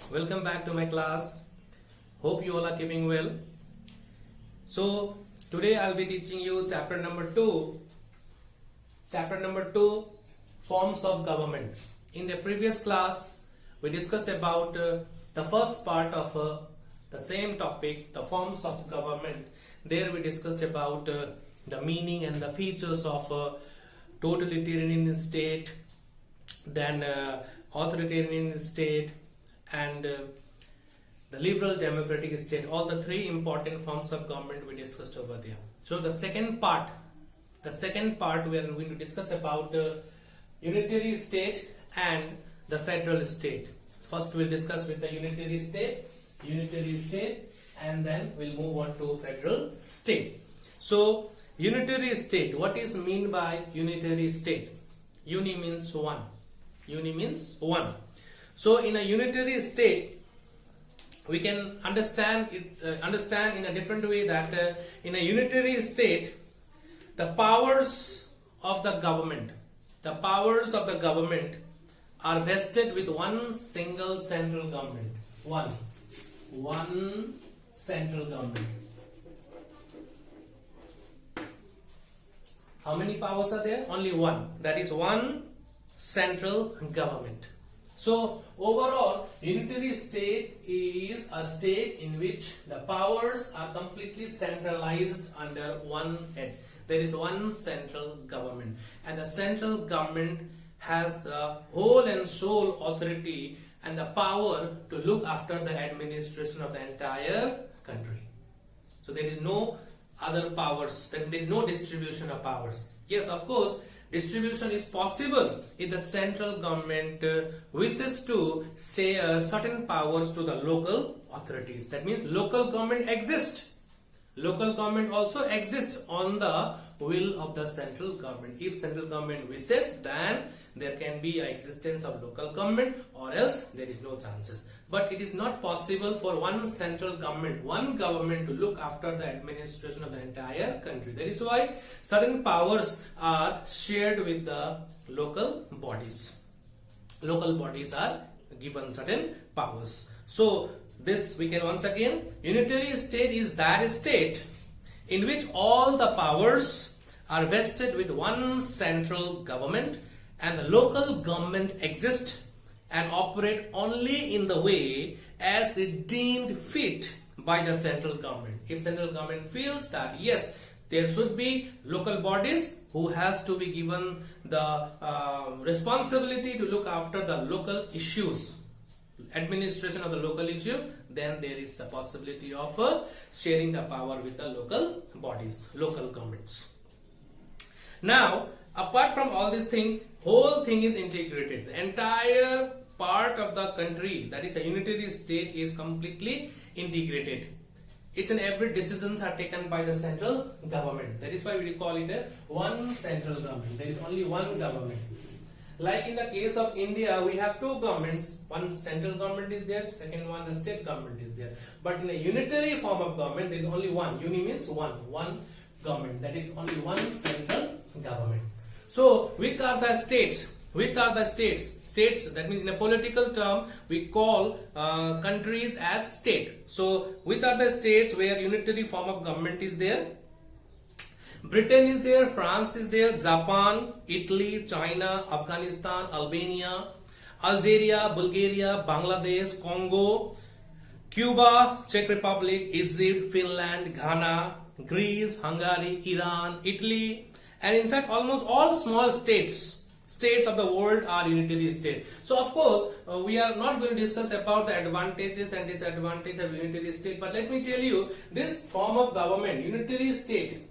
welcome back to my class. Hope you all are keeping well. So today I'll be teaching you chapter number 2. Chapter number 2, forms of government. In the previous class we discussed about the first part of the same topic, the forms of government. There we discussed about the meaning and the features of totalitarian state, then authoritarian state, and the liberal democratic state. All the three important forms of government we discussed over there. So the second part we are going to discuss about unitary state and the federal state. First we'll discuss with the unitary state, and then we'll move on to federal state. So unitary state, what is mean by unitary state? Uni means one. So in a unitary state, we can understand in a different way that in a unitary state, the powers of the government are vested with one single central government. One central government. How many powers are there? Only one. That is one central government. So overall, unitary state is a state in which the powers are completely centralized under one head. There is one central government, and the central government has the whole and sole authority and the power to look after the administration of the entire country. So there is no other powers, there is no distribution of powers. Yes, of course, distribution is possible if the central government wishes to say certain powers to the local authorities. That means local government exists. Local government also exists on the will of the central government. If central government wishes, then there can be an existence of local government, or else there is no chances. But it is not possible for one central government, one government, to look after the administration of the entire country. That is why certain powers are shared with the local bodies. Local bodies are given certain powers. So this we can once again, unitary state is that state in which all the powers are vested with one central government, and the local government exists and operate only in the way as it deemed fit by the central government. If central government feels that yes, there should be local bodies who has to be given the responsibility to look after the local issues, administration of the local issues, then there is a possibility of sharing the power with the local bodies, local governments. Now, apart from all this thing, whole thing is integrated. The entire part of the country, that is a unitary state, is completely integrated. Each and every decisions are taken by the central government. That is why we call it a one central government. There is only one government. Like in the case of India, we have two governments. One central government is there, second one the state government is there. But in a unitary form of government, there is only one. Uni means one government. That is only one central government. So, which are the states? States, that means in a political term, we call countries as state. So, which are the states where unitary form of government is there? Britain is there, France is there, Japan, Italy, China, Afghanistan, Albania, Algeria, Bulgaria, Bangladesh, Congo, Cuba, Czech Republic, Egypt, Finland, Ghana, Greece, Hungary, Iran, Italy, and in fact almost all small states of the world are unitary state. So of course we are not going to discuss about the advantages and disadvantages of unitary state, but let me tell you, this form of government, unitary state,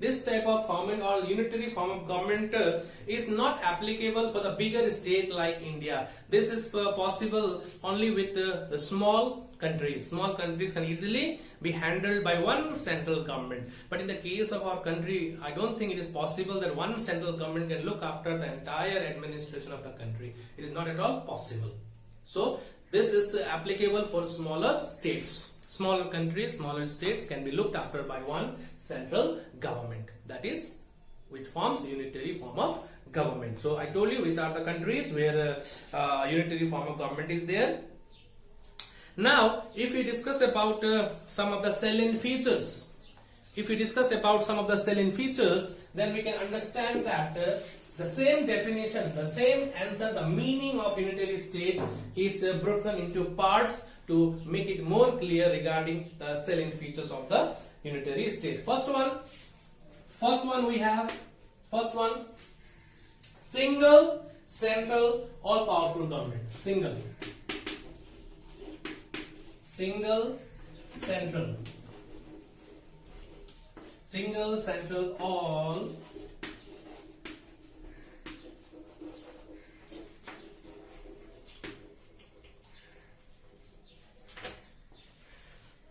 this type of form or unitary form of government is not applicable for the bigger state like India. This is possible only with the small countries. Small countries can easily be handled by one central government. But in the case of our country, I don't think it is possible that one central government can look after the entire administration of the country. It is not at all possible. So this is applicable for smaller states. Smaller countries, smaller states can be looked after by one central government. That is, which forms unitary form of government. So I told you which are the countries where unitary form of government is there. Now, if we discuss about some of the salient features, then we can understand that the same definition, the same answer, the meaning of unitary state is broken into parts to make it more clear regarding the salient features of the unitary state. First one we have, single, central, all powerful government. Single, central, all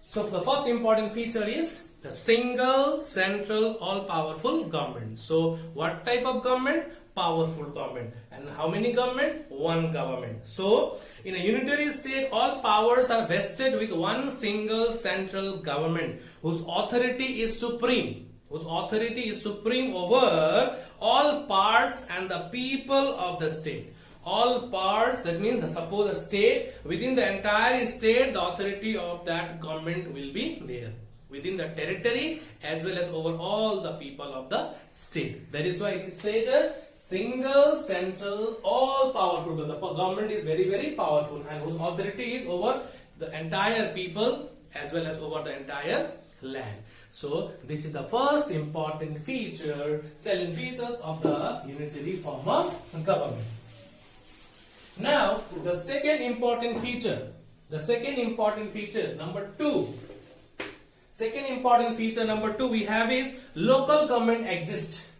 so the first important feature is the single, central, all-powerful government. So what type of government? Powerful government. And how many government? One government. So in a unitary state, all powers are vested with one single central government whose authority is supreme. Over all parts and the people of the state. All parts, that means suppose a state, within the entire state, the authority of that government will be there. Within the territory as well as over all the people of the state. That is why it is said single, central, all powerful. The government is very, very powerful and whose authority is over the entire people as well as over the entire land. So this is the first important feature, salient features of the unitary form of government. Now the second important feature, number 2. Second important feature number 2 we have is local government exists.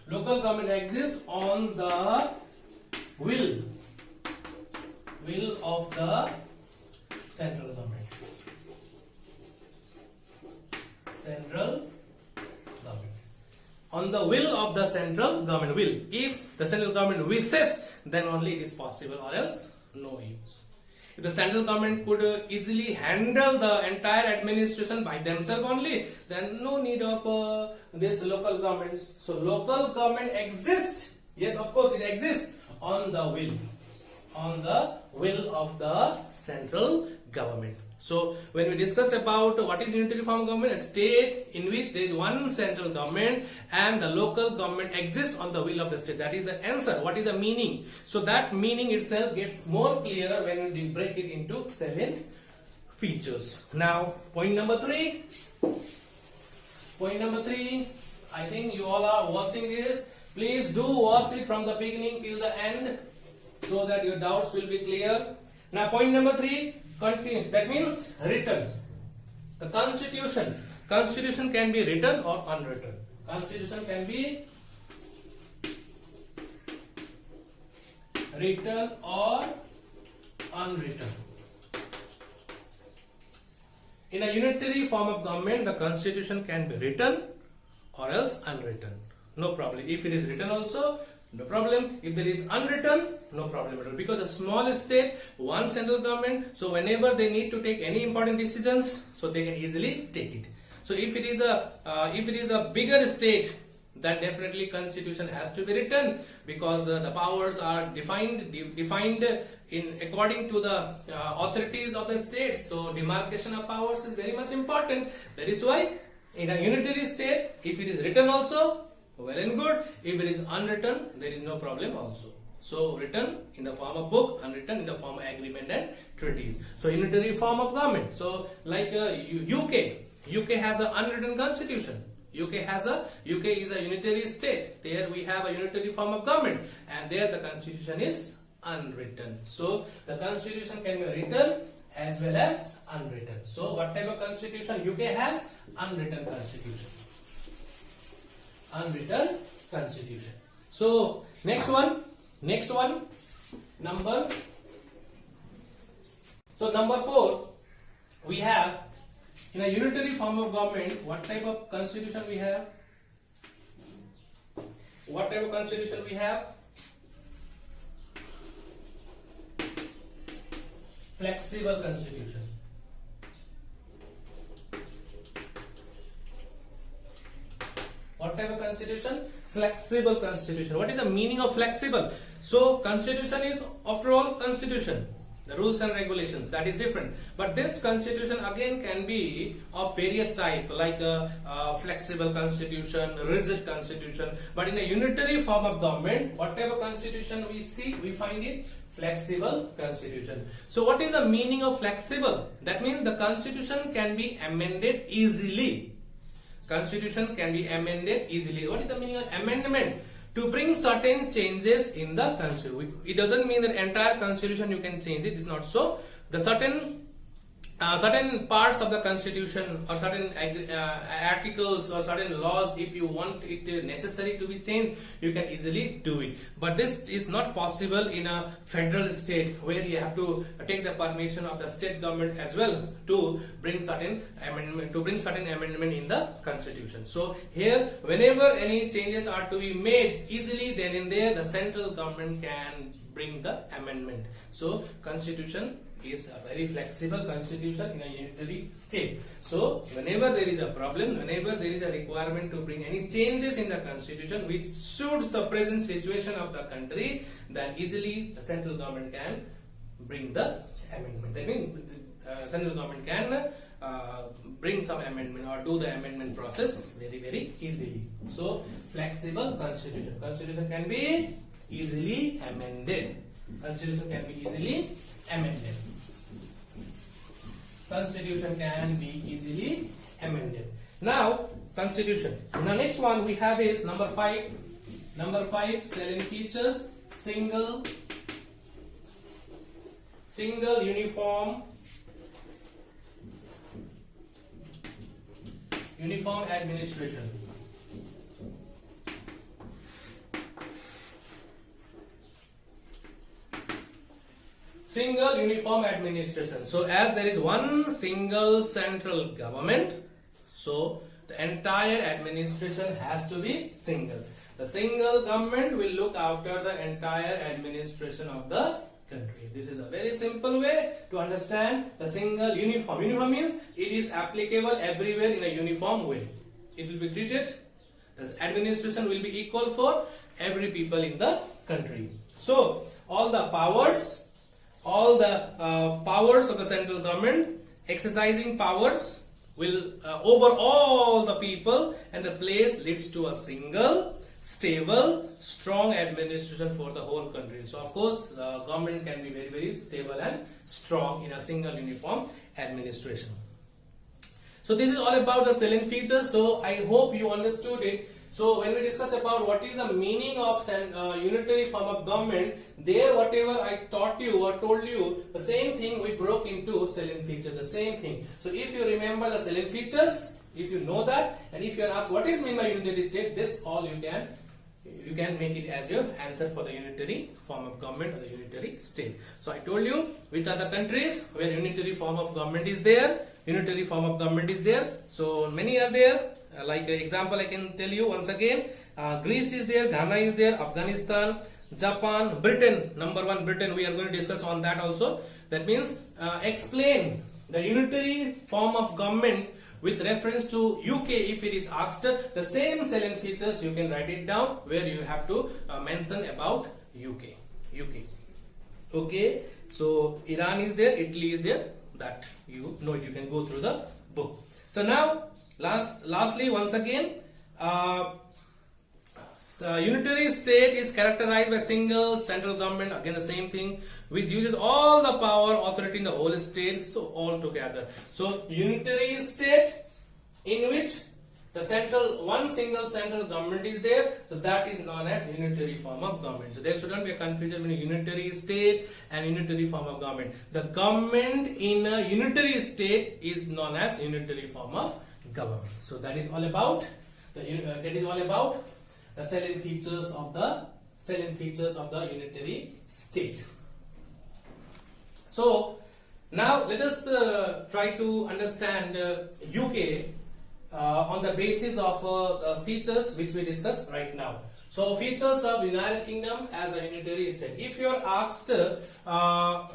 Local government exists on the will of the central government. On the will of the central government. If the central government wishes, then only it is possible, or else no use. If the central government could easily handle the entire administration by themselves only, then no need of this local governments. So local government exists. Yes, of course it exists on the will of the central government. So when we discuss about what is unitary form of government, a state in which there is one central government and the local government exists on the will of the state. That is the answer. What is the meaning? So that meaning itself gets more clearer when we break it into salient features. Now point number 3. I think you all are watching this. Please do watch it from the beginning till the end so that your doubts will be clear. Now point number 3. Continue. That means written. The Constitution can be written or unwritten. Constitution can be written or unwritten. In a unitary form of government, the Constitution can be written or else unwritten. No problem. If it is written also, no problem. If there is unwritten, no problem at all. Because a small state, one central government, so whenever they need to take any important decisions, so they can easily take it. So if it is a bigger state, then definitely Constitution has to be written, because the powers are defined in according to the authorities of the state. So demarcation of powers is very much important. That is why in a unitary state, if it is written also, well and good. If it is unwritten, there is no problem also. So written in the form of book, unwritten in the form of agreement and treaties. So unitary form of government. So like UK has an unwritten constitution. UK is a unitary state. There we have a unitary form of government, and there the constitution is unwritten. So the constitution can be written as well as unwritten. So what type of constitution UK has? Unwritten constitution. Unwritten constitution. So next one, number 4, we have in a unitary form of government, what type of constitution we have? Flexible constitution. What type of constitution? Flexible constitution. What is the meaning of flexible? So constitution is after all constitution. The rules and regulations, that is different. But this constitution again can be of various types, like a flexible constitution, rigid constitution. But in a unitary form of government, whatever constitution we see, we find it flexible constitution. So what is the meaning of flexible? That means the constitution can be amended easily. Constitution can be amended easily. What is the meaning of amendment? To bring certain changes in the constitution. It doesn't mean that entire constitution you can change it. It's not so. The certain parts of the constitution or certain articles or certain laws, if you want it necessary to be changed, you can easily do it. But this is not possible in a federal state, where you have to take the permission of the state government as well to bring certain amendment in the constitution. So here, whenever any changes are to be made easily, then in there the central government can bring the amendment. So constitution is a very flexible constitution in a unitary state. So whenever there is a problem, whenever there is a requirement to bring any changes in the constitution which suits the present situation of the country, then easily the central government can bring the amendment. That means the central government can bring some amendment or do the amendment process very easily. So flexible constitution. Constitution can be easily amended. Constitution can be easily amended. Constitution can be easily amended. Now, constitution. The next one we have is number 5. Number 5, salient features: single uniform administration. Single uniform administration. So as there is one single central government, so the entire administration has to be single. The single government will look after the entire administration of the country. This is a very simple way to understand the single uniform. Uniform means it is applicable everywhere in a uniform way. It will be treated, the administration will be equal for every people in the country. So all the powers of the central government, exercising powers, will over all the people, and the place leads to a single, stable, strong administration for the whole country. So of course the government can be very stable and strong in a single uniform administration. So this is all about the salient features. So I hope you understood it. So when we discuss about what is the meaning of unitary form of government, there whatever I taught you or told you, the same thing we broke into salient features, the same thing. So if you remember the salient features, if you know that, and if you are asked what is meant by unitary state, this all you can make it as your answer for the unitary form of government or the unitary state. So I told you which are the countries where unitary form of government is there. Unitary form of government is there. So many are there. Like example, I can tell you once again. Greece is there, Ghana is there, Afghanistan, Japan, Britain. Number 1, Britain. We are going to discuss on that also. That means explain the unitary form of government with reference to UK. If it is asked, the same salient features you can write it down where you have to mention about UK. Okay. So Iran is there, Italy is there. That you know, you can go through the book. So now lastly, once again, unitary state is characterized by single central government. Again, the same thing, which uses all the power, authority in the whole state. So all together. So unitary state in which the one single central government is there. So that is known as unitary form of government. So there shouldn't be a confusion between unitary state and unitary form of government. The government in a unitary state is known as unitary form of government. So that is all about the salient features of the unitary state. So now let us try to understand UK on the basis of features which we discussed right now. So features of United Kingdom as a unitary state. If you are asked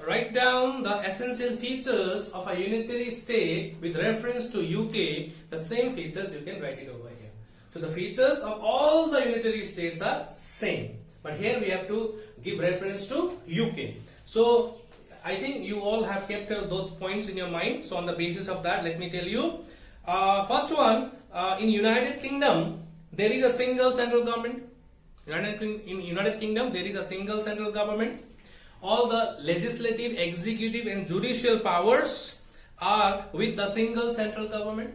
write down the essential features of a unitary state with reference to UK, the same features you can write it over here. So the features of all the unitary states are same. But here we have to give reference to UK. So I think you all have kept those points in your mind. So on the basis of that, let me tell you. First one, in United Kingdom, there is a single central government. In United Kingdom, there is a single central government. All the legislative, executive and judicial powers are with the single central government.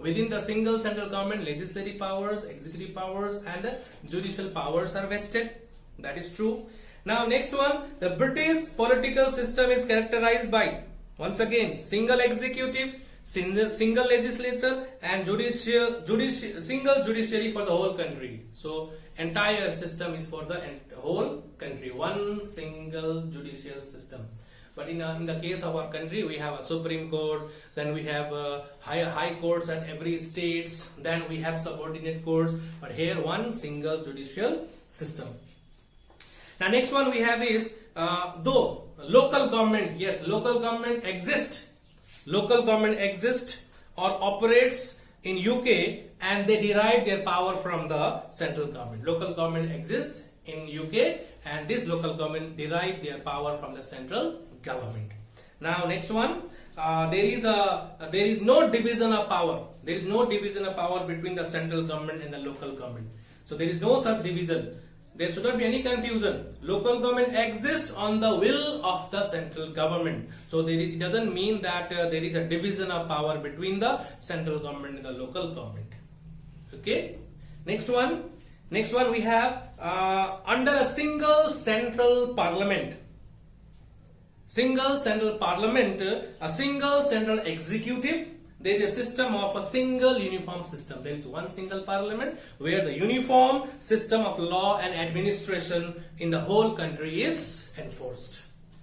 Within the single central government, legislative powers, executive powers and the judicial powers are vested. That is true. Now next one, the British political system is characterized by, once again, single executive, single legislature and single judiciary for the whole country. So entire system is for the whole country, one single judicial system. But in the case of our country, we have a Supreme Court, then we have high courts at every states, then we have subordinate courts, but here one single judicial system. Now next one we have is, though local government, yes, local government exists or operates in UK and they derive their power from the central government. Local government exists in UK and this local government derive their power from the central government. Now next one, there is no division of power. There is no division of power between the central government and the local government. So there is no such division. There should not be any confusion. Local government exists on the will of the central government. So it doesn't mean that there is a division of power between the central government and the local government. Okay. Next one we have under a single central parliament. Single central parliament, a single central executive. There is a system of a single uniform system. There is one single parliament where the uniform system of law and administration in the whole country is enforced.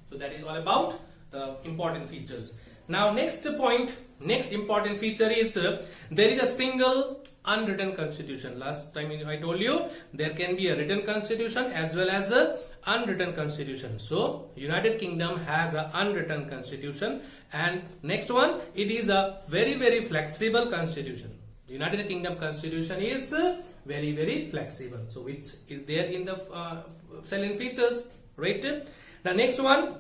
So that is all about the important features. Now next important feature is there is a single unwritten constitution. Last time I told you there can be a written constitution as well as a unwritten constitution. So United Kingdom has an unwritten constitution, and next one, it is a very flexible constitution. The United Kingdom constitution is very flexible. So which is there in the salient features, right? The next one,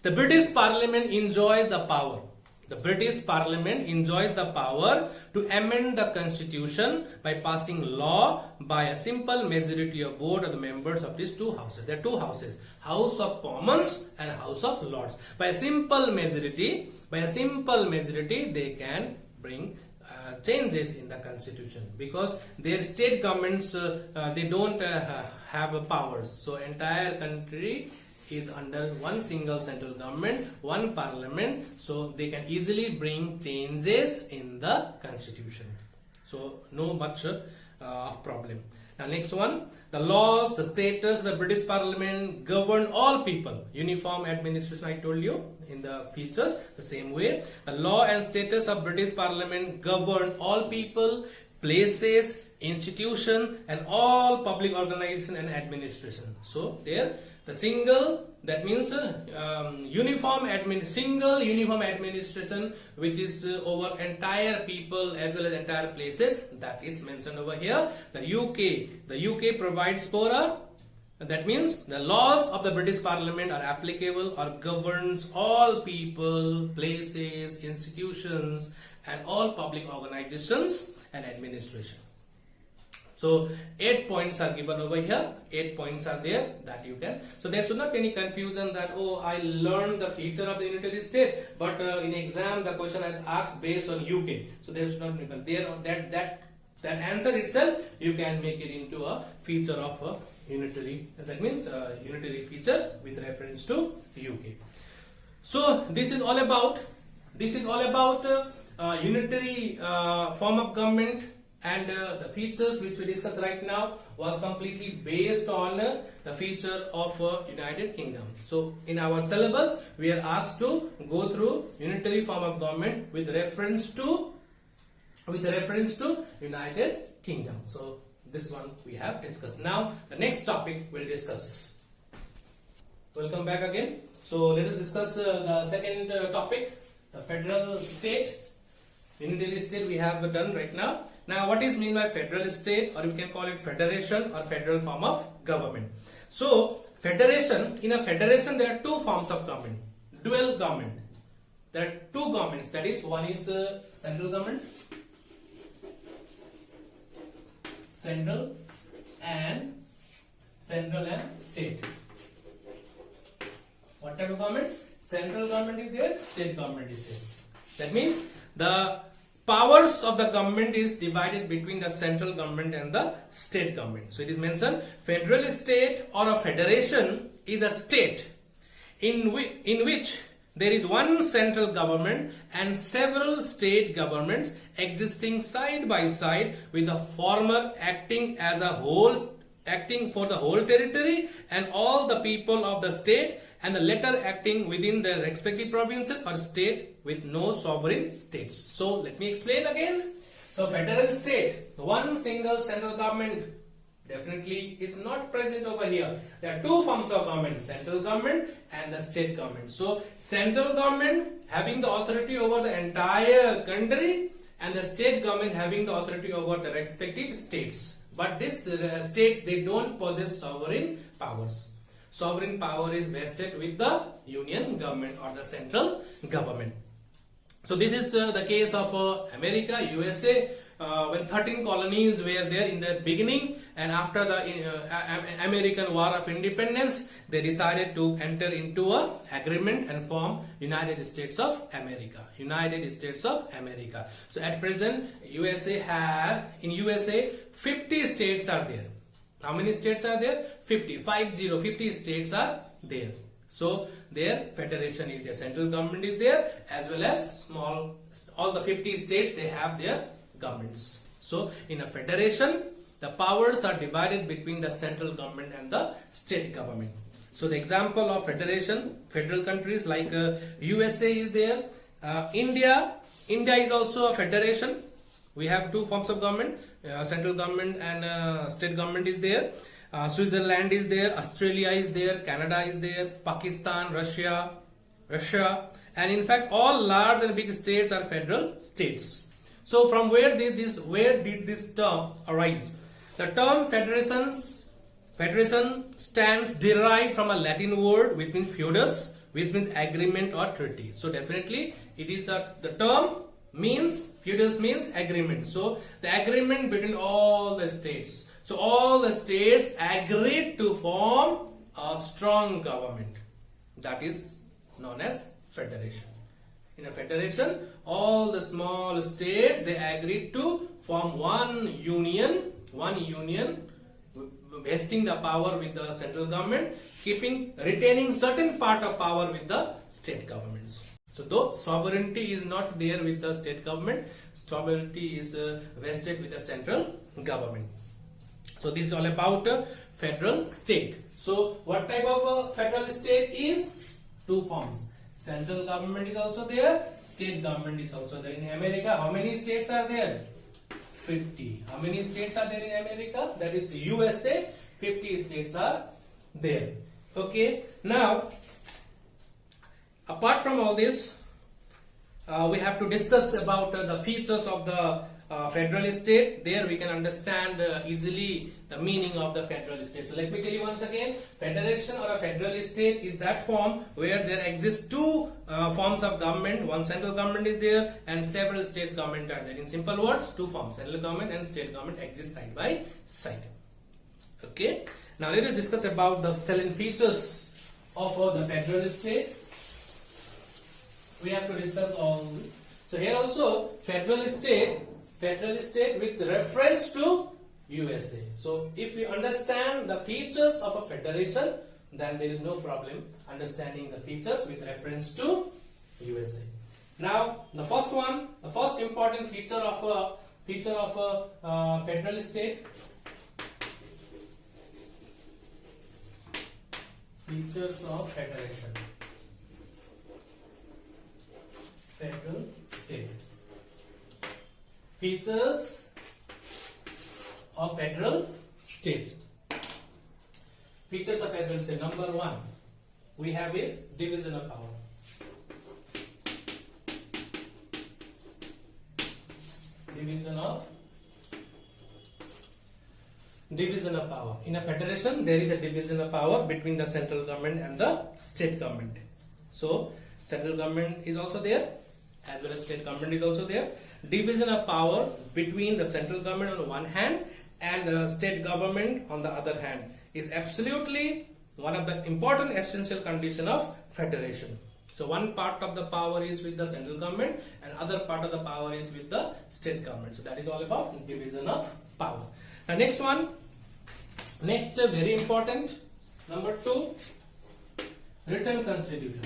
the British Parliament enjoys the power. The British Parliament enjoys the power to amend the constitution by passing law by a simple majority of vote of the members of these two houses. There are two houses, House of Commons and House of Lords. By a simple majority, they can bring changes in the constitution, because their state governments they don't have powers. So entire country is under one single central government, one parliament, so they can easily bring changes in the constitution. So no much of problem. Now next one, the laws, the status of the British Parliament govern all people. Uniform administration, I told you in the features, the same way. The law and status of British Parliament govern all people, places, institution and all public organization and administration. So there the single, that means single uniform administration which is over entire people as well as entire places, that is mentioned over here. The UK provides for that means the laws of the British Parliament are applicable or governs all people, places, institutions and all public organizations and administration. So 8 points are given over here. 8 points are there that you can. So there should not be any confusion that, oh, I learned the feature of the unitary state, but in exam the question is asked based on UK. So there should not be there that answer itself you can make it into a feature of a unitary. That means unitary feature with reference to UK. So this is all about unitary form of government. And the features which we discuss right now was completely based on the feature of United Kingdom. So in our syllabus we are asked to go through unitary form of government with reference to United Kingdom. So this one we have discussed. Now the next topic we'll discuss. Welcome back again. So let us discuss the second topic, the federal state. Unitary state we have done right now. Now, what is mean by federal state, or we can call it federation or federal form of government? So, federation, in a federation there are two forms of government, dual government. There are two governments, that is, one is central government, central and state. What type of government? Central government is there, state government is there. That means the powers of the government is divided between the central government and the state government. So it is mentioned federal state or a federation is a state in which there is one central government and several state governments existing side by side, with the former acting as a whole, acting for the whole territory and all the people of the state, and the latter acting within their respective provinces or state with no sovereign states. So let me explain again. So federal state, one single central government definitely is not present over here. There are two forms of government, central government and the state government. So central government having the authority over the entire country, and the state government having the authority over the respective states. But these states, they don't possess sovereign powers. Sovereign power is vested with the union government or the central government. So this is the case of America, USA, when 13 colonies were there in the beginning, and after the American War of Independence, they decided to enter into an agreement and form United States of America. United States of America. So at present, in USA 50 states are there. How many states are there? 50 states are there. So their federation is there, central government is there, as well as all the 50 states, they have their governments. So in a federation, the powers are divided between the central government and the state government. So the example of federation, federal countries like USA is there, India is also a federation. We have two forms of government, central government and state government is there. Switzerland is there, Australia is there, Canada is there, Pakistan, Russia, and in fact all large and big states are federal states. So from where did this term arise? The term federation stands derived from a Latin word which means feudus, which means agreement or treaty. So definitely it is the term means, feudus means agreement. So the agreement between all the states. So all the states agreed to form a strong government. That is known as federation. In a federation, all the small states, they agreed to form one union, vesting the power with the central government, retaining certain part of power with the state governments. So though sovereignty is not there with the state government, sovereignty is vested with the central government. So this is all about federal state. So what type of federal state is? Two forms. Central government is also there, state government is also there. In America, how many states are there? 50. How many states are there in America? That is USA, 50 states are there. Okay. Now, apart from all this, we have to discuss about the features of the federal state. There we can understand easily the meaning of the federal state. So let me tell you once again, federation or a federal state is that form where there exist two forms of government. One central government is there and several states government are there. In simple words, two forms, central government and state government exist side by side. Okay. Now let us discuss about the salient features of the federal state. We have to discuss all this. So here also federal state with reference to USA. So if we understand the features of a federation, then there is no problem understanding the features with reference to USA. Now the first important feature of a federal state. Features of federation. Federal state. Features of federal state. Features of federal state. Number one, we have is division of power. Division of division of power. In a federation, there is a division of power between the central government and the state government. So, central government is also there, as well as state government is also there. Division of power between the central government on one hand and the state government on the other hand is absolutely one of the important essential condition of federation. So one part of the power is with the central government and other part of the power is with the state government. So that is all about division of power. The next one, very important, number 2, written constitution.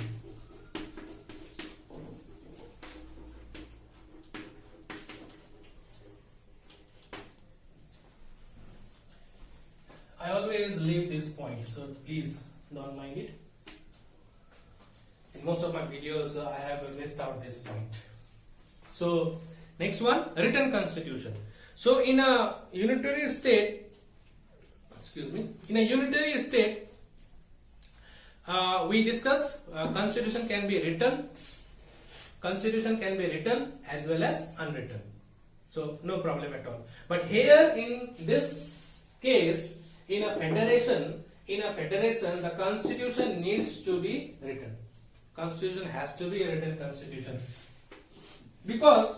I always leave this point, so please don't mind it. In most of my videos, I have missed out this point. So, next one, written constitution. So, in a unitary state, we discuss constitution can be written as well as unwritten. So, no problem at all. But here in this case, in a federation, the constitution needs to be written. Constitution has to be a written constitution because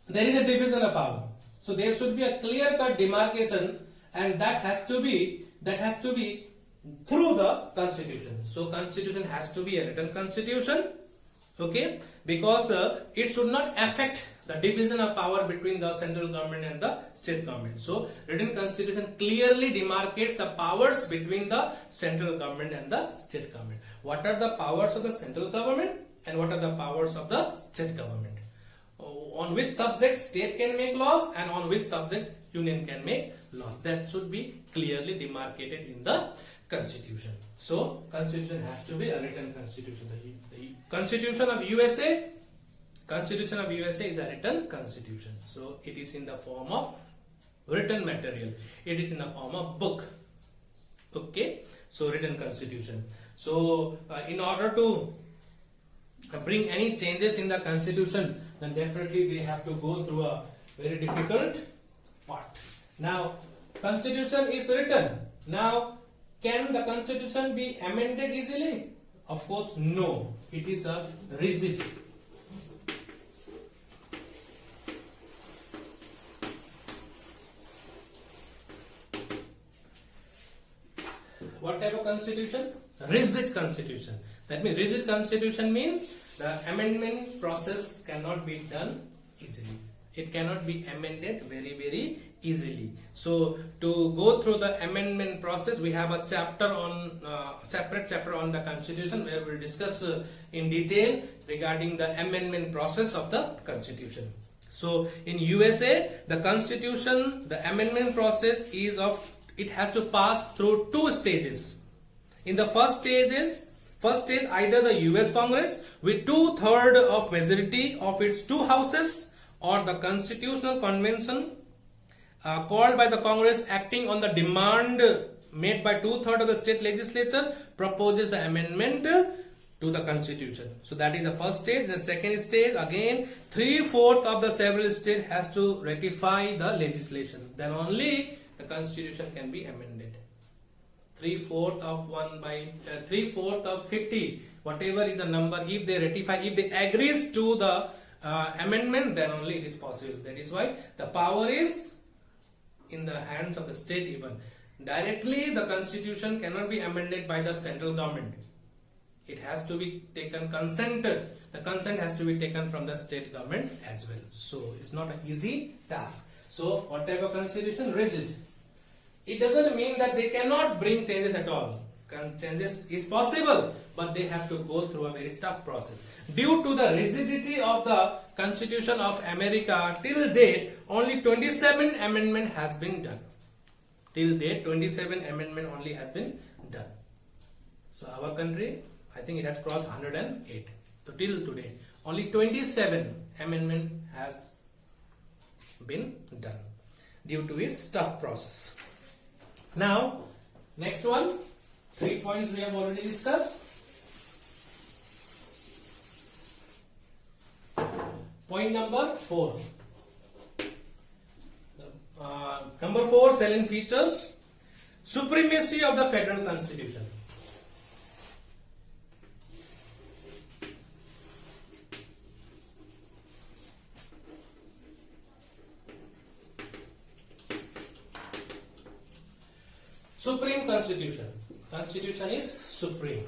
there is a division of power. So there should be a clear-cut demarcation, and that has to be through the constitution. So constitution has to be a written constitution, okay? Because it should not affect the division of power between the central government and the state government. So written constitution clearly demarcates the powers between the central government and the state government. What are the powers of the central government and what are the powers of the state government? On which subject state can make laws and on which subject union can make laws. That should be clearly demarcated in the constitution. So constitution has to be a written constitution. The Constitution of USA is a written constitution. So it is in the form of written material. It is in the form of book. Okay. So written constitution. So in order to bring any changes in the constitution, then definitely they have to go through a very difficult part. Now constitution is written. Now can the constitution be amended easily? Of course no. It is a rigid. What type of constitution? Rigid constitution. That means rigid constitution means the amendment process cannot be done easily. It cannot be amended very easily. So to go through the amendment process, we have a chapter on separate chapter on the constitution where we will discuss in detail regarding the amendment process of the constitution. So in USA, the constitution, the amendment process is of, it has to pass through 2 stages. In the first stage, either the US Congress with 2/3 of majority of its 2 houses, or the Constitutional Convention called by the Congress acting on the demand made by 2/3 of the state legislature proposes the amendment to the constitution. So that is the first stage. The second stage, again 3/4 of the several states has to ratify the legislation. Then only the constitution can be amended. 3/4 of 50, whatever is the number, if they ratify, if they agrees to the amendment, then only it is possible. That is why the power is in the hands of the state even. Directly the constitution cannot be amended by the central government. It has to be taken consented. The consent has to be taken from the state government as well. So it's not an easy task. So what type of constitution? Rigid. It doesn't mean that they cannot bring changes at all. Changes is possible, but they have to go through a very tough process. Due to the rigidity of the Constitution of America, till date, only 27 amendment has been done. Till date, 27 amendment only has been done. So our country, I think it has crossed 108. So till today, only 27 amendment has been done due to its tough process. Now, next one, 3 points we have already discussed. Point number 4. number 4 salient features: supremacy of the federal constitution. Supreme constitution. Constitution is supreme.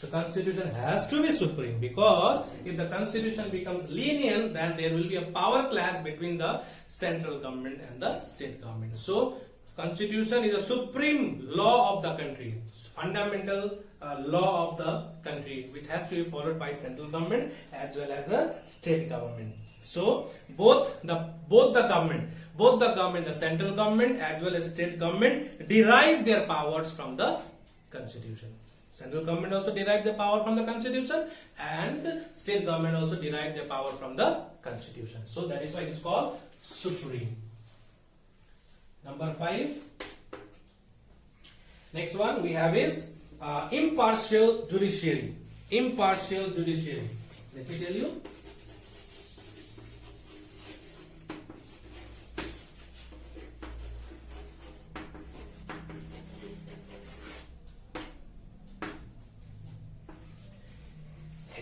The constitution has to be supreme, because if the constitution becomes lenient, then there will be a power clash between the central government and the state government. So constitution is a supreme law of the country, fundamental law of the country, which has to be followed by central government as well as a state government. So both the government, the central government as well as state government, derive their powers from the constitution. Central government also derive their power from the constitution, and state government also derive their power from the constitution. So that is why it is called supreme. Number 5. Next one we have is impartial judiciary. Impartial judiciary. Let me tell you.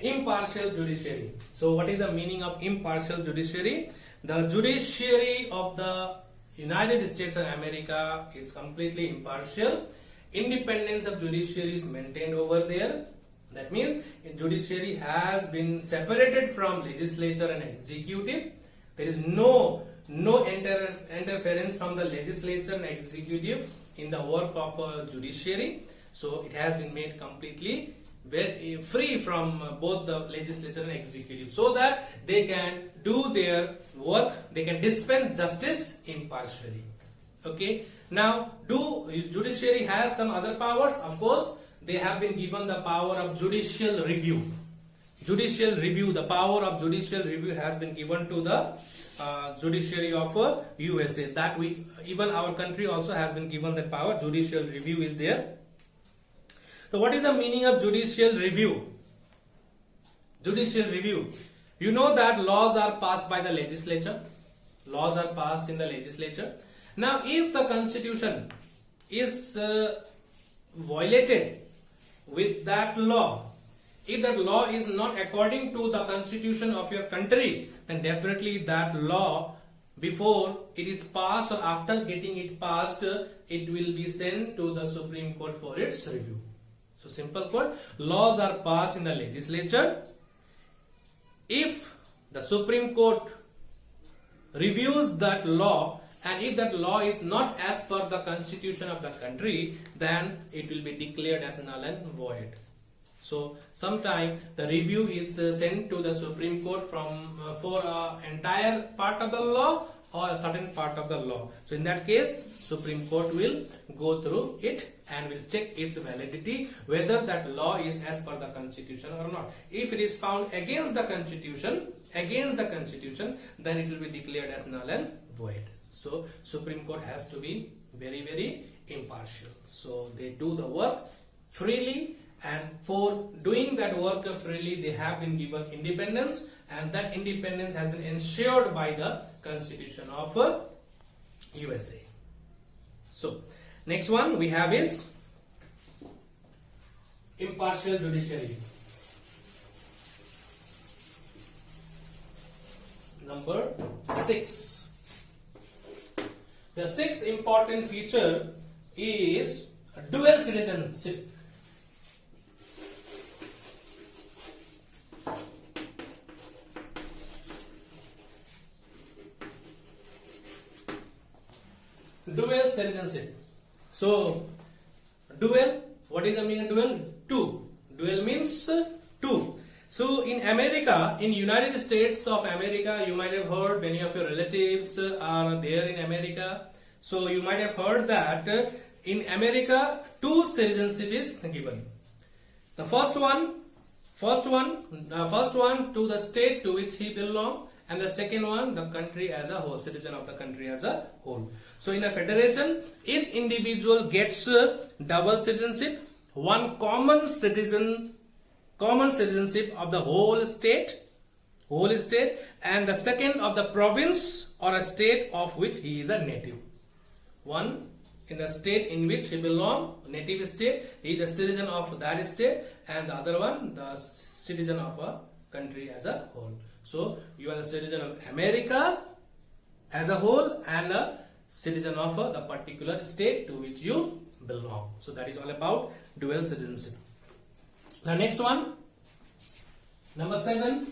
Impartial judiciary. So what is the meaning of impartial judiciary? The judiciary of the United States of America is completely impartial. Independence of judiciary is maintained over there. That means judiciary has been separated from legislature and executive. There is no interference from the legislature and executive in the work of judiciary. So it has been made completely very free from both the legislature and executive, so that they can do their work, they can dispense justice impartially. Okay, now judiciary has some other powers? Of course, they have been given the power of judicial review. The power of judicial review has been given to the judiciary of USA. That even our country also has been given that power. Judicial review is there. So what is the meaning of judicial review? Judicial review. You know that laws are passed by the legislature. Laws are passed in the legislature. Now if the constitution is violated with that law, if that law is not according to the constitution of your country, then definitely that law, before it is passed or after getting it passed, it will be sent to the Supreme Court for its review. So simple quote, laws are passed in the legislature. If the Supreme Court reviews that law, and if that law is not as per the constitution of the country, then it will be declared as null and void. So sometime the review is sent to the Supreme Court for an entire part of the law or a certain part of the law. So in that case, Supreme Court will go through it and will check its validity, whether that law is as per the constitution or not. If it is found against the constitution, then it will be declared as null and void. So Supreme Court has to be very, very impartial. So they do the work freely, and for doing that work freely, they have been given independence, and that independence has been ensured by the Constitution of USA. So next one we have is impartial judiciary. Number 6. The sixth important feature is dual citizenship. Dual citizenship. So dual, what is the meaning of dual? Two. Dual means two. So in America, in United States of America, you might have heard, many of your relatives are there in America. So you might have heard that in America, two citizenship is given. The first one to the state to which he belongs, and the second one, the country as a whole, citizen of the country as a whole. So in a federation, each individual gets double citizenship, one common citizenship of the whole state, and the second of the province or a state of which he is a native. one in the state in which he belong, native state, he is a citizen of that state, and the other one the citizen of a country as a whole. So you are the citizen of America as a whole and a citizen of the particular state to which you belong. So that is all about dual citizenship. The next one, number 7.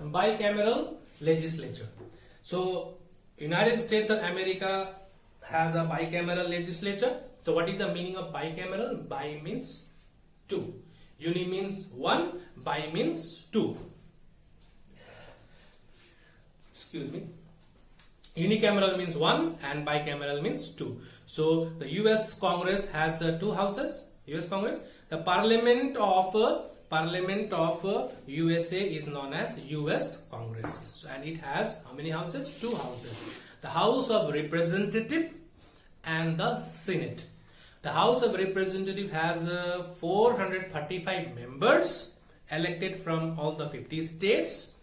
Bicameral legislature. So United States of America has a bicameral legislature. So what is the meaning of bicameral? Bi means two, uni means one, bi means two. Excuse me. Unicameral means one and bicameral means two. So the US Congress has two houses. US Congress, the Parliament of USA is known as US Congress. So, and it has how many houses? Two houses. The House of Representative and the Senate. The House of Representative has 435 members elected from all the 50 states,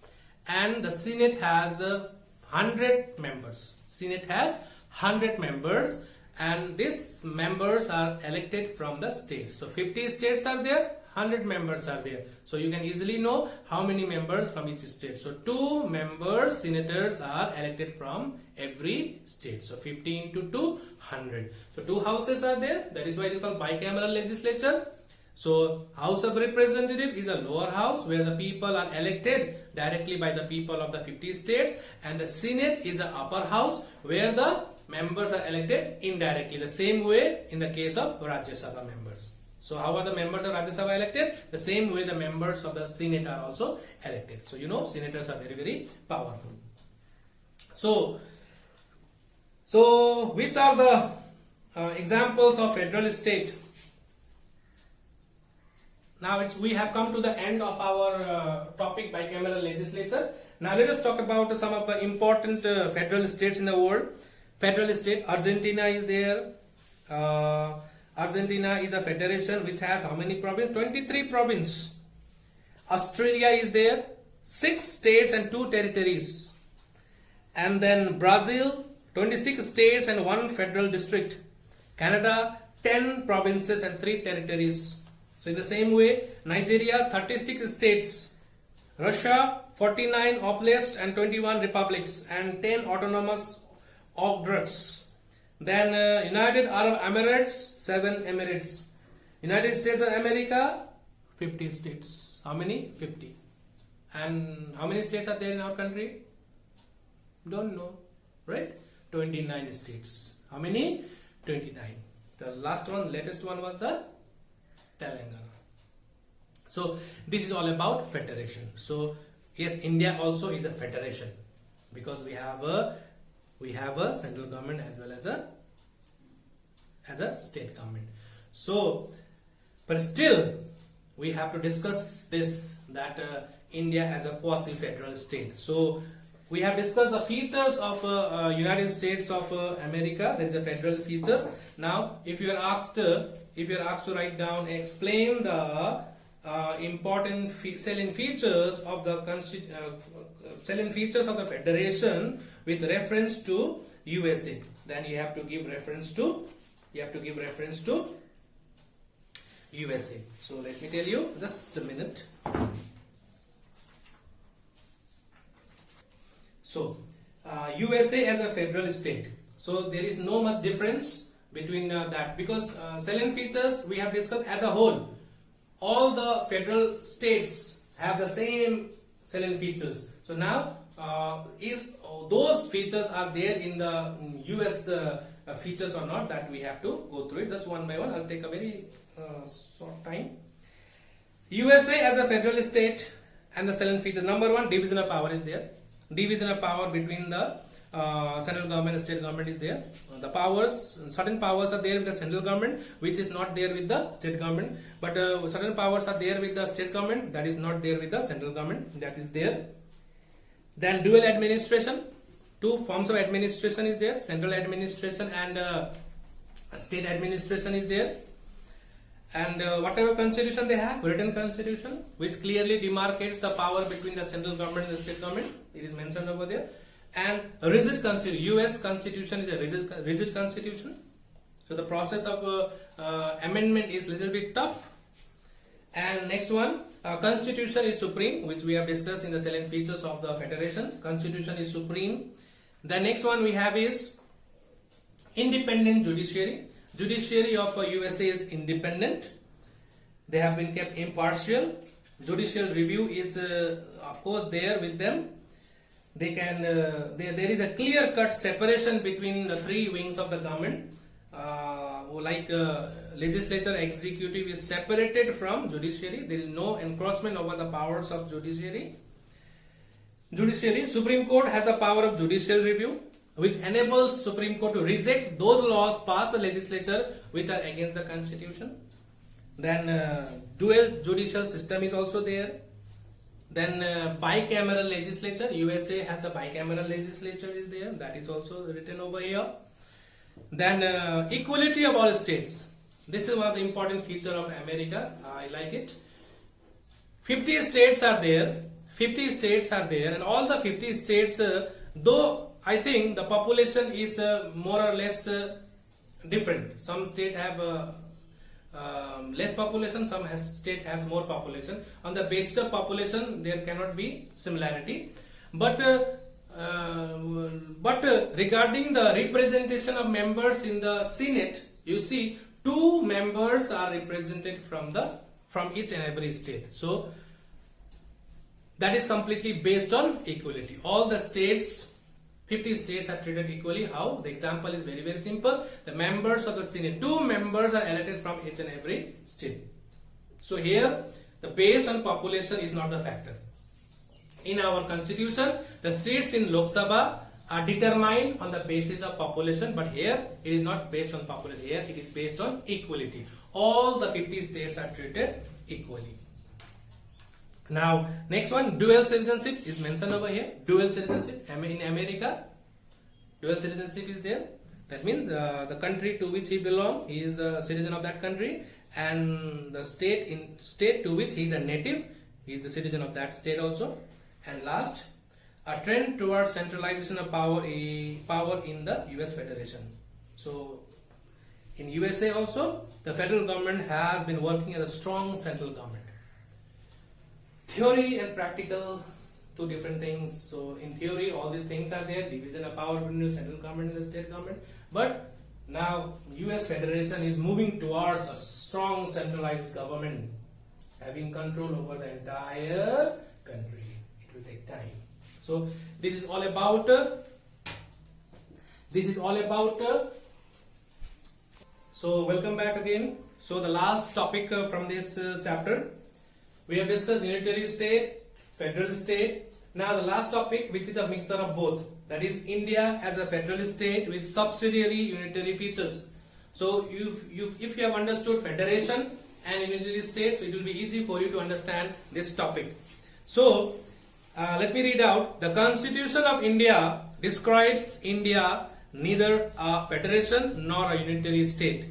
and the Senate has 100 members. Senate has 100 members, and these members are elected from the states. So 50 states are there, 100 members are there. So you can easily know how many members from each state. So 2 members, senators are elected from every state. So 50 into 2, 100. So 2 houses are there. That is why it is called bicameral legislature. So House of Representative is a lower house where the people are elected directly by the people of the 50 states, and the Senate is an upper house where the members are elected indirectly, the same way in the case of Rajya Sabha members. So how are the members of Rajya Sabha elected? The same way the members of the Senate are also elected. So you know senators are very, very powerful. So which are the examples of federal state? Now we have come to the end of our topic bicameral legislature. Now let us talk about some of the important federal states in the world. Federal state, Argentina is there. Argentina is a federation which has how many provinces? 23 provinces. Australia is there, 6 states and 2 territories. And then Brazil, 26 states and 1 federal district. Canada, 10 provinces and 3 territories. So in the same way, Nigeria, 36 states. Russia, 49 oblasts and 21 republics and 10 autonomous okrug's. Then United Arab Emirates, 7 emirates. United States of America, 50 states. How many? 50. And how many states are there in our country? Don't know, right? 29 states. How many? 29. The last one, latest one was the Telangana. So this is all about federation. So yes, India also is a federation because we have a central government as well as a state government. So, but still we have to discuss this, that India as a quasi-federal state. So we have discussed the features of United States of America. There is a federal features. Now if you are asked to write down, explain the important salient features of the federation with reference to USA, then you have to give reference to USA. So let me tell you, just a minute. So USA as a federal state. So there is no much difference between that, because salient features we have discussed as a whole. All the federal states have the same salient features. So now those features are there in the US features or not, that we have to go through it just one by one. I'll take a very short time. USA as a federal state and the salient features. Number 1, division of power is there. Division of power between the central government and state government is there. The powers, certain powers are there with the central government, which is not there with the state government. But certain powers are there with the state government, that is not there with the central government. That is there. Then dual administration. 2 forms of administration is there: central administration and State administration is there, and whatever constitution they have, written constitution, which clearly demarcates the power between the central government and the state government, it is mentioned over there. And a rigid constitution, US constitution is a rigid constitution, so the process of amendment is little bit tough. And next one, constitution is supreme, which we have discussed in the salient features of the federation. Constitution is supreme. The next one we have is independent judiciary. Judiciary of USA is independent. They have been kept impartial. Judicial review is of course there with them. They can there is a clear-cut separation between the three wings of the government. Legislature, executive is separated from judiciary. There is no encroachment over the powers of judiciary. Supreme Court has the power of judicial review, which enables Supreme Court to reject those laws passed by legislature which are against the constitution. Then dual judicial system is also there. Then bicameral legislature, USA has a bicameral legislature is there, that is also written over here. Then equality of all states. This is one of the important feature of America. I like it. 50 states are there. 50 states are there, and all the 50 states, though I think the population is more or less different. Some state have less population, some state has more population. On the basis of population, there cannot be similarity. But regarding the representation of members in the Senate, you see 2 members are represented from each and every state. So that is completely based on equality. All the states, 50 states are treated equally. How? The example is very, very simple. The members of the Senate, 2 members are elected from each and every state. So here, the based on population is not the factor. In our constitution, the seats in Lok Sabha are determined on the basis of population, but here it is not based on population. Here it is based on equality. All the 50 states are treated equally. Now, next one, dual citizenship is mentioned over here. Dual citizenship in America, dual citizenship is there. That means the country to which he belongs, he is the citizen of that country, and the state to which he is a native, he is the citizen of that state also. And last, a trend towards centralization of power in the US Federation. So, in USA also, the federal government has been working as a strong central government. Theory and practical, 2 different things. So, in theory, all these things are there, division of power between the central government and the state government. But now, US Federation is moving towards a strong centralized government, having control over the entire country. It will take time. So, this is all about. So, welcome back again. So, the last topic from this chapter. We have discussed unitary state, federal state. Now the last topic, which is a mixture of both, that is India as a federal state with subsidiary unitary features. So if you have understood federation and unitary state, so it will be easy for you to understand this topic. So let me read out. The Constitution of India describes India neither a federation nor a unitary state.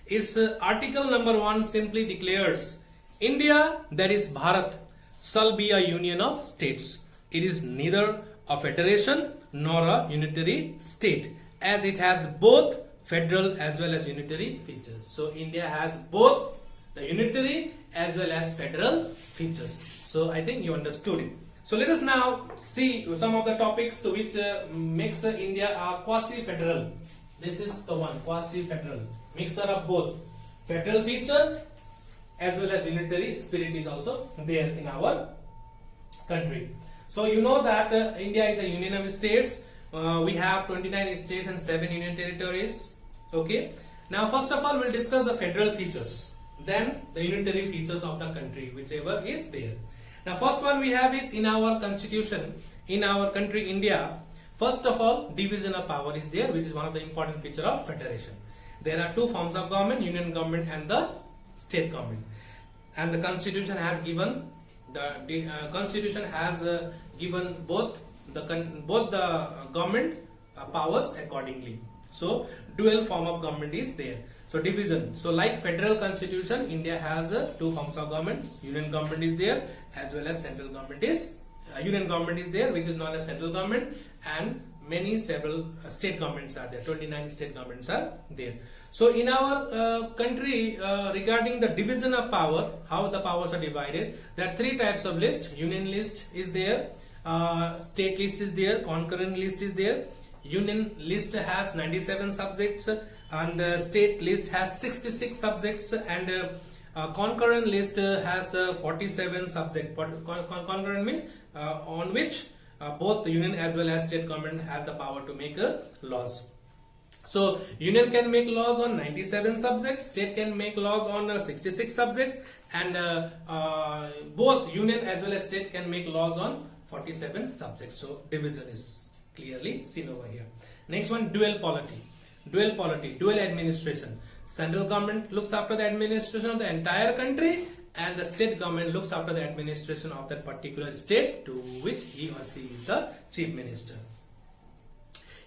Its article number 1 simply declares India, that is Bharat, shall be a union of states. It is neither a federation nor a unitary state, as it has both federal as well as unitary features. So India has both the unitary as well as federal features. So I think you understood it. So let us now see some of the topics which makes India a quasi-federal. This is the one, quasi-federal, mixture of both federal feature as well as unitary spirit is also there in our country. So you know that India is a union of states. We have 29 states and 7 union territories. Okay. Now first of all we'll discuss the federal features, then the unitary features of the country, whichever is there. Now first one we have is in our constitution, in our country India, first of all division of power is there, which is one of the important feature of federation. There are 2 forms of government, union government and the state government, and the constitution has given given both the government powers accordingly. So dual form of government is there. So division. So like federal constitution, India has two forms of government. Union government is there as well as central government is union government is there, which is known as central government, and several state governments are there. 29 state governments are there. So in our country, regarding the division of power, how the powers are divided, there are three types of list. Union list is there, state list is there, concurrent list is there. Union list has 97 subjects and state list has 66 subjects, and concurrent list has 47 subjects. Concurrent means on which both the union as well as state government has the power to make laws. So union can make laws on 97 subjects, state can make laws on 66 subjects, and both union as well as state can make laws on 47 subjects. So division is clearly seen over here. Next one, dual polity, dual administration. Central government looks after the administration of the entire country, and the state government looks after the administration of that particular state to which he or she is the chief minister.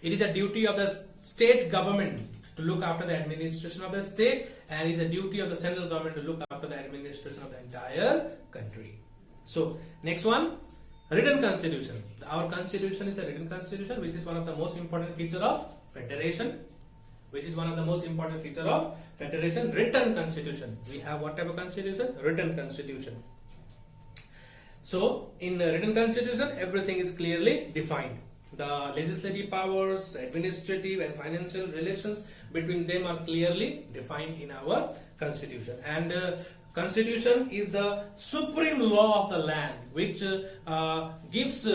It is the duty of the state government to look after the administration of the state, and it is the duty of the central government to look after the administration of the entire country. So next one, written constitution. Our constitution is a written constitution, which is one of the most important feature of federation. Written constitution. We have what type of constitution? Written constitution. So in the written constitution, everything is clearly defined. The legislative powers, administrative and financial relations between them are clearly defined in our constitution. And constitution is the supreme law of the land, which gives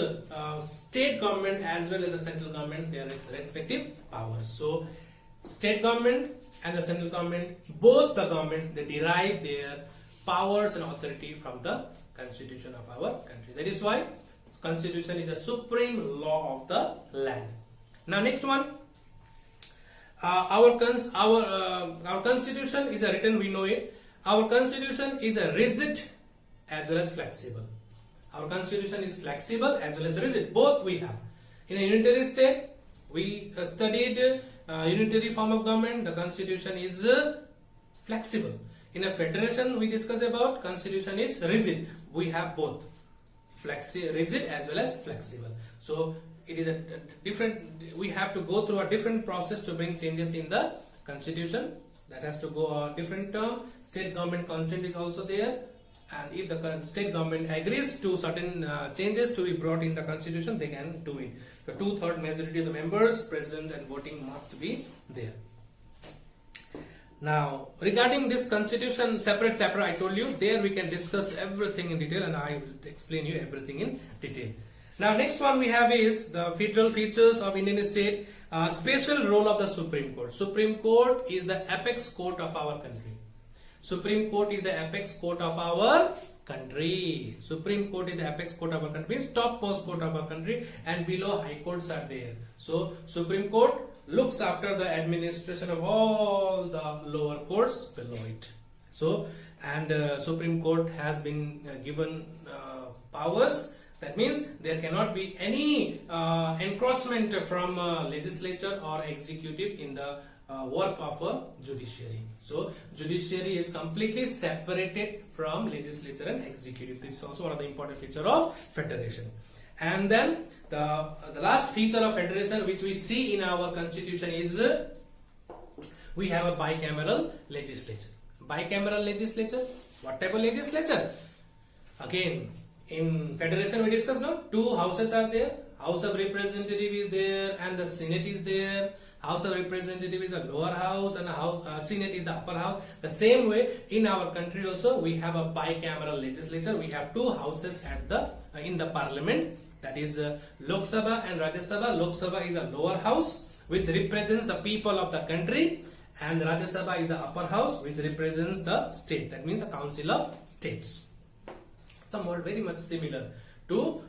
state government as well as the central government their respective powers. So state government and the central government, both the governments, they derive their powers and authority from the constitution of our country. That is why constitution is the supreme law of the land. Now next one, our constitution is a written, we know it. Our constitution is a rigid as well as flexible. Our constitution is flexible as well as rigid. Both we have. In a unitary state, we studied unitary form of government. The constitution is flexible. In a federation, we discuss about constitution is rigid. We have both rigid as well as flexible. So it is a different. We have to go through a different process to bring changes in the constitution. That has to go a different term. State government consent is also there, and if the state government agrees to certain changes to be brought in the constitution, they can do it. The 2/3 majority of the members present and voting must be there. Now regarding this constitution, separate chapter I told you, there we can discuss everything in detail, and I will explain you everything in detail. Now next one we have is the federal features of Indian state. Special role of the Supreme Court. Supreme Court is the apex court of our country. Supreme Court is the apex court of our country. Supreme Court is the apex court of our country, means topmost court of our country, and below high courts are there. So Supreme Court looks after the administration of all the lower courts below it. So and Supreme Court has been given powers. That means there cannot be any encroachment from legislature or executive in the work of a judiciary. So judiciary is completely separated from legislature and executive. This is also one of the important feature of federation. And then the last feature of federation which we see in our constitution is we have a bicameral legislature. Bicameral legislature. What type of legislature? Again, in federation we discussed, no? Two houses are there. House of Representative is there and the Senate is there. House of Representative is a lower house and Senate is the upper house. The same way in our country also we have a bicameral legislature. We have two houses at the in the parliament, that is Lok Sabha and Rajya Sabha. Lok Sabha is the lower house which represents the people of the country, and Rajya Sabha is the upper house which represents the state. That means the Council of States. Somewhat very much similar to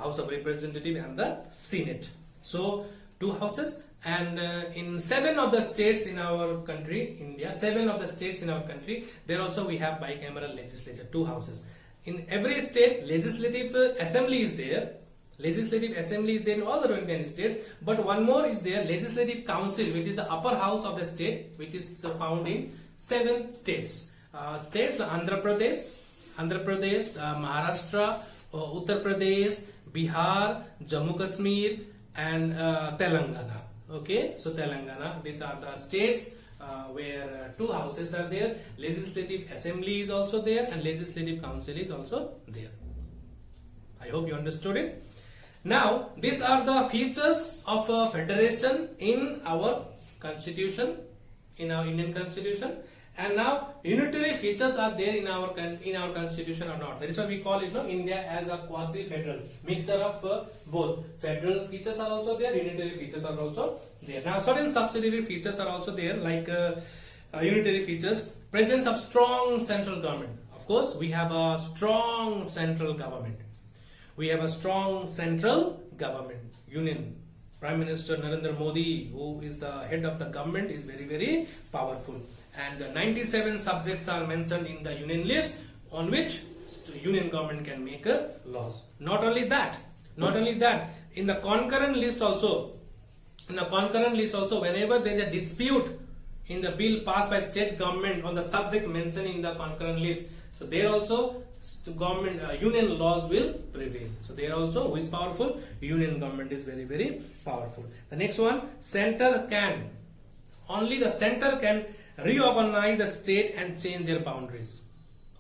House of Representative and the Senate. So two houses, and in 7 of the states in our country, India, 7 of the states in our country, there also we have bicameral legislature, two houses. In every state, legislative assembly is there, Legislative Assembly is there in all the 29 states, but one more is there, Legislative Council, which is the upper house of the state, which is found in 7 states. States: Andhra Pradesh, Maharashtra, Uttar Pradesh, Bihar, Jammu Kashmir, and Telangana. Okay, so Telangana, these are the states where 2 houses are there. Legislative Assembly is also there, and Legislative Council is also there. I hope you understood it. Now, these are the features of a federation in our constitution, in our Indian constitution. And now, unitary features are there in our constitution or not. That is why we call it India as a quasi-federal, mixture of both. Federal features are also there, unitary features are also there. Now, certain subsidiary features are also there, like unitary features. Presence of strong central government. Of course, we have a strong central government. We have a strong central government, union. Prime Minister Narendra Modi, who is the head of the government, is very, very powerful. And 97 subjects are mentioned in the union list on which union government can make laws. Not only that, in the concurrent list also, whenever there is a dispute in the bill passed by state government on the subject mentioned in the concurrent list, so there also government union laws will prevail. So there also, who is powerful? Union government is very, very powerful. The next one, only the center can reorganize the state and change their boundaries.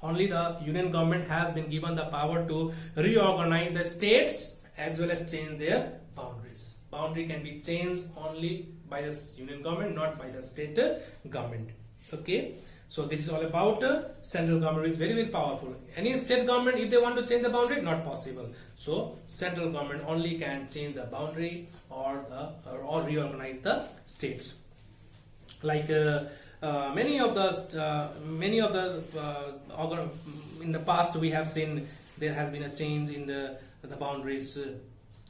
Only the union government has been given the power to reorganize the states as well as change their boundaries. Boundary can be changed only by the union government, not by the state government. Okay. So this is all about central government, is very, very powerful. Any state government, if they want to change the boundary, not possible. So central government only can change the boundary or reorganize the states. Like many of the in the past we have seen there has been a change in the boundaries,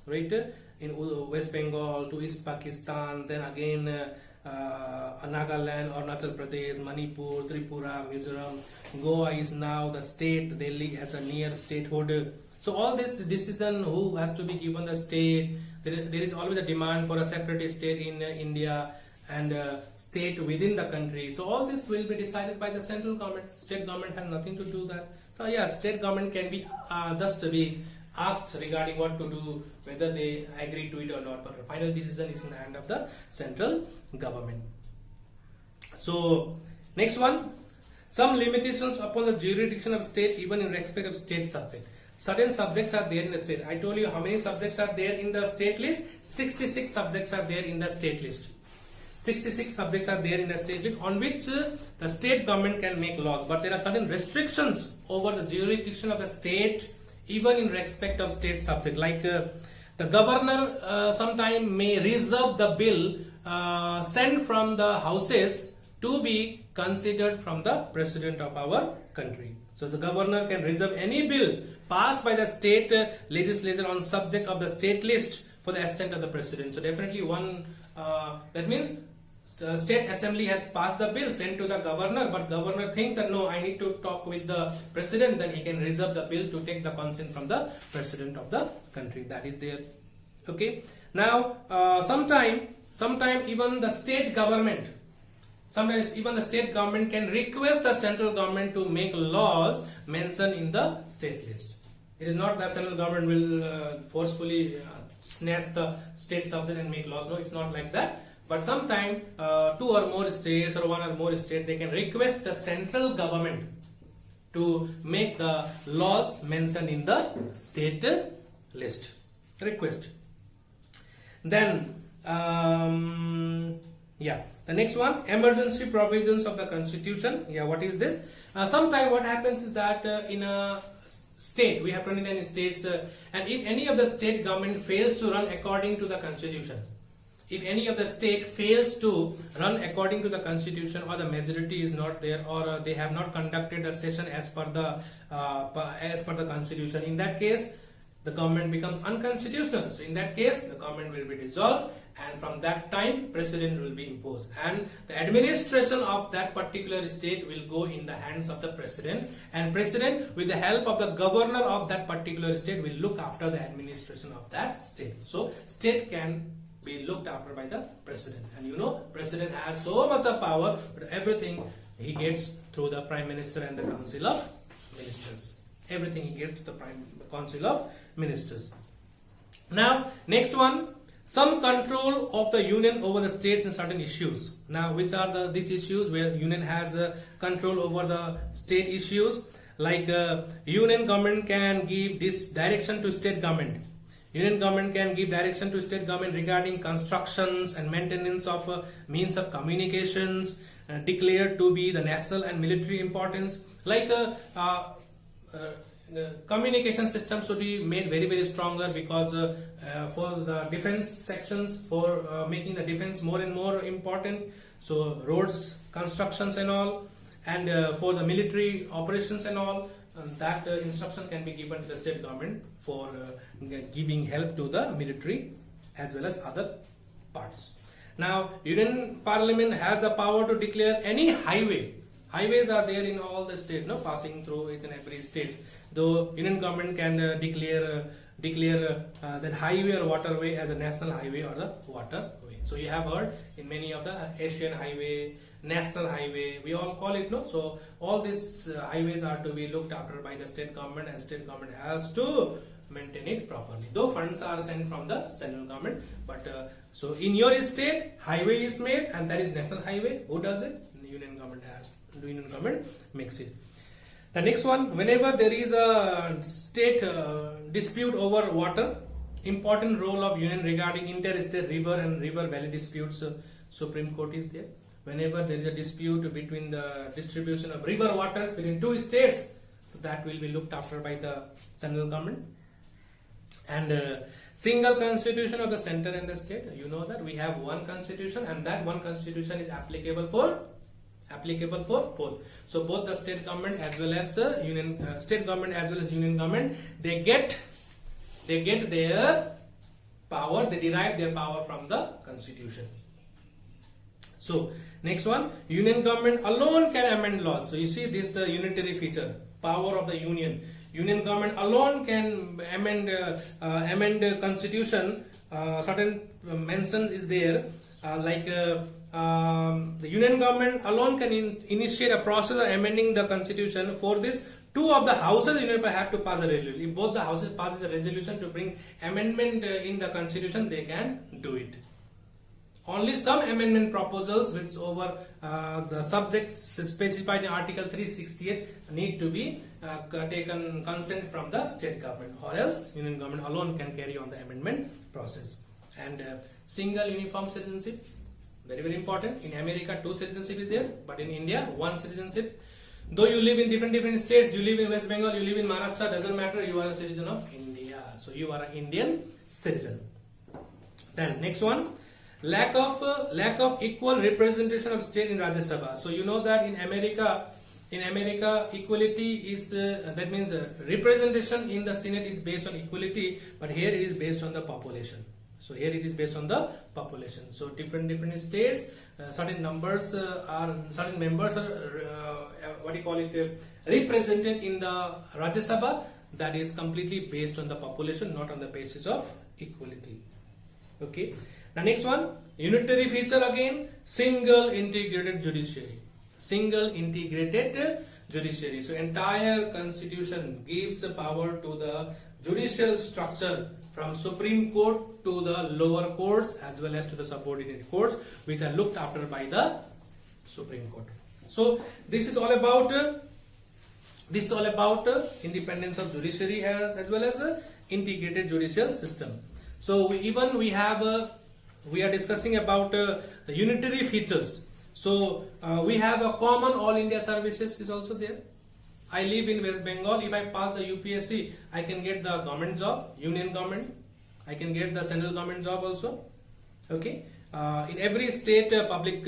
right? In West Bengal to East Pakistan, then again. Nagaland, Arunachal Pradesh, Manipur, Tripura, Mizoram, Goa is now the state. Delhi has a near statehood. So all this decision, who has to be given the state, there is always a demand for a separate state in India and state within the country. So all this will be decided by the central government. State government has nothing to do that. So yeah, state government can be just to be asked regarding what to do, whether they agree to it or not, but the final decision is in the hand of the central government. So next one, some limitations upon the jurisdiction of state even in respect of state subject. Certain subjects are there in the state. I told you how many subjects are there in the state list. 66 subjects are there in the state list. 66 subjects are there in the state list on which the state government can make laws, but there are certain restrictions over the jurisdiction of the state even in respect of state subject, like the governor sometime may reserve the bill sent from the houses to be considered from the president of our country. So the governor can reserve any bill passed by the state legislature on subject of the state list for the assent of the president. So definitely one, that means state assembly has passed the bill sent to the governor, but governor thinks that no, I need to talk with the president, then he can reserve the bill to take the consent from the president of the country. That is there. Okay. Now, sometime even the state government, sometimes even the state government can request the central government to make laws mentioned in the state list. It is not that central government will forcefully snatch the state subject and make laws. No, it's not like that. But sometime 2 or more states or 1 or more states, they can request the central government to make the laws mentioned in the state list. Request. Then the next one, emergency provisions of the constitution. Yeah, what is this? Sometime what happens is that in a state, we have 29 states, and if any of the state government fails to run according to the constitution, if any of the state fails to run according to the constitution, or the majority is not there, or they have not conducted a session as per the constitution, in that case the government becomes unconstitutional. So in that case, the government will be dissolved, and from that time, president will be imposed, and the administration of that particular state will go in the hands of the president, and president, with the help of the governor of that particular state, will look after the administration of that state. So state can be looked after by the president, and you know, president has so much of power, but everything he gets through the prime minister and the council of ministers. Everything he gets to the council of ministers. Now, next one, some control of the union over the states in certain issues. Now, which are these issues where union has control over the state issues? Like union government can give this direction to state government. Union government can give direction to state government regarding constructions and maintenance of means of communications declared to be the national and military importance. Like communication system should be made very stronger, because for the defense sections, for making the defense more and more important. So roads constructions and all, and for the military operations and all, that instruction can be given to the state government for giving help to the military as well as other parts. Now, Union Parliament has the power to declare any highway. Highways are there in all the states, no, passing through each and every state. Though Union government can declare that highway or waterway as a national highway or the waterway. So you have heard in many of the Asian highway, national highway, we all call it, no. So all these highways are to be looked after by the state government, and state government has to maintain it properly. Though funds are sent from the central government, but so in your state, highway is made, and that is national highway. Who does it? Union government has. The Union government makes it. The next one, whenever there is a state dispute over water, important role of union regarding interstate river and river valley disputes, Supreme Court is there. Whenever there is a dispute between the distribution of river waters within two states, so that will be looked after by the central government. And single constitution of the center and the state. You know that we have one constitution, and that one constitution is applicable for both. So both the state government as well as state government as well as union government, they get their power, they derive their power from the constitution. So next one, union government alone can amend laws. So you see this unitary feature, power of the union. Union government alone can amend constitution. Certain mention is there, like the union government alone can initiate a process of amending the constitution. For this, two of the houses have to pass a resolution. If both the houses passes a resolution to bring amendment in the constitution, they can do it. Only some amendment proposals which over the subjects specified in Article 368 need to be taken consent from the state government, or else union government alone can carry on the amendment process. And single uniform citizenship, very important. In America, 2 citizenship is there, but in India, 1 citizenship. Though you live in different states, you live in West Bengal, you live in Maharashtra, doesn't matter, you are a citizen of India. So you are an Indian citizen. Then next one, lack of equal representation of state in Rajya Sabha. So you know that in America equality is that means representation in the Senate is based on equality, but here it is based on the population. So here it is based on the population. So different states, certain members are represented in the Rajya Sabha. That is completely based on the population, not on the basis of equality. Okay. The next one, unitary feature again, single integrated judiciary. Single integrated judiciary. So entire constitution gives power to the judicial structure from Supreme Court to the lower courts as well as to the subordinate courts, which are looked after by the Supreme Court. So this is all about independence of judiciary as well as integrated judicial system. So we are discussing about the unitary features. So we have a common all India services is also there. I live in West Bengal. If I pass the UPSC, I can get the government job, union government. I can get the central government job also. Okay. In every state, public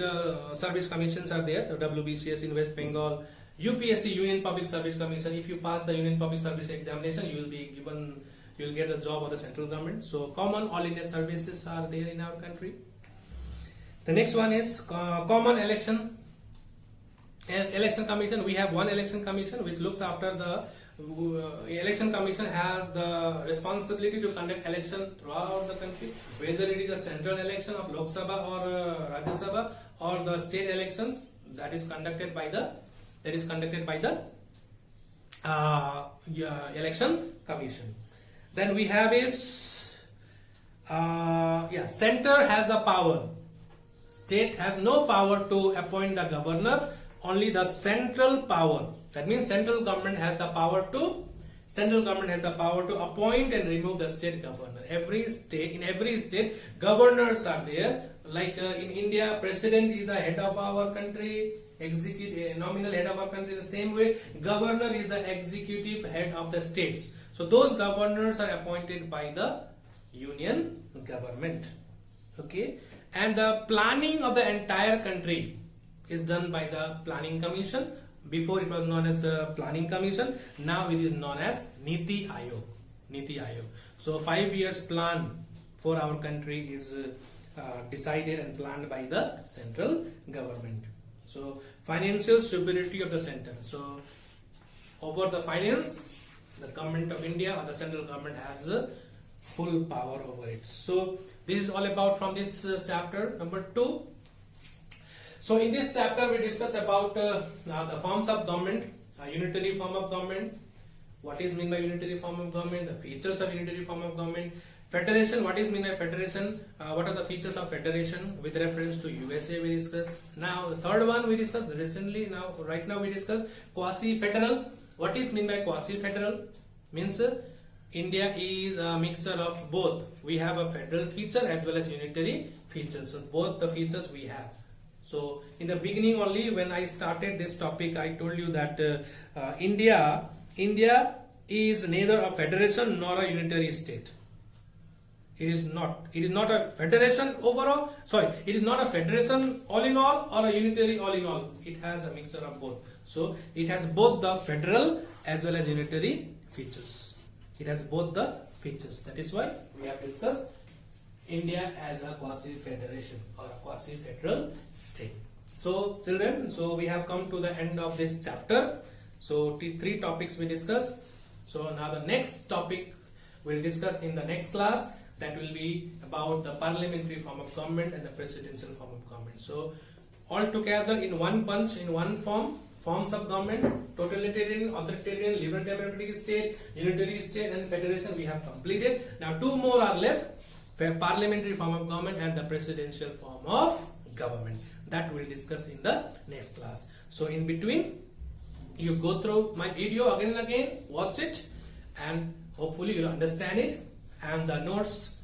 service commissions are there. The WBCS in West Bengal, UPSC, Union Public Service Commission. If you pass the Union Public Service examination, you will be given you will get the job of the central government. So common all India services are there in our country. The next one is common election and election commission. We have one election commission which looks after the election commission has the responsibility to conduct election throughout the country, whether it is a central election of Lok Sabha or Rajya Sabha or the state elections that is conducted by the election commission. Then we have is center has the power. State has no power to appoint the governor, only the central power. That means central government has the power to appoint and remove the state governor. In every state, governors are there. Like in India, president is the head of our country, executive nominal head of our country. The same way, governor is the executive head of the states. So those governors are appointed by the union government. Okay, and the planning of the entire country is done by the planning commission. Before it was known as planning commission, now it is known as Niti Ayog. So 5 years plan for our country is decided and planned by the central government. So financial stability of the center. So over the finance, the government of India or the central government has full power over it. So this is all about from this chapter number 2. So in this chapter we discuss about the forms of government, unitary form of government, what is meant by unitary form of government, the features of unitary form of government, federation, what is meant by federation, what are the features of federation with reference to USA we discuss. Now the third one we discussed recently, right now we discuss quasi-federal. What is meant by quasi-federal? Means India is a mixture of both. We have a federal feature as well as unitary features. So both the features we have. So in the beginning only when I started this topic, I told you that India is neither a federation nor a unitary state. It is not a federation overall. It is not a federation all in all or a unitary all in all. It has a mixture of both. So it has both the federal as well as unitary features. It has both the features. That is why we have discussed India as a quasi-federation or a quasi-federal state. So children, so we have come to the end of this chapter. So 3 topics we discussed. So now the next topic we'll discuss in the next class, that will be about the parliamentary form of government and the presidential form of government. So all together in one punch, in one forms of government, totalitarian, authoritarian, liberal democratic state, unitary state and federation we have completed. Now 2 more are left. Parliamentary form of government and the presidential form of government, that we'll discuss in the next class. So in between you go through my video again and again, watch it, and hopefully you'll understand it, and the notes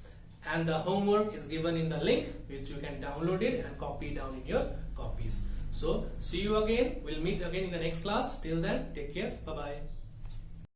and the homework is given in the link which you can download it and copy down in your copies. So see you again, we'll meet again in the next class. Till then, take care, bye bye.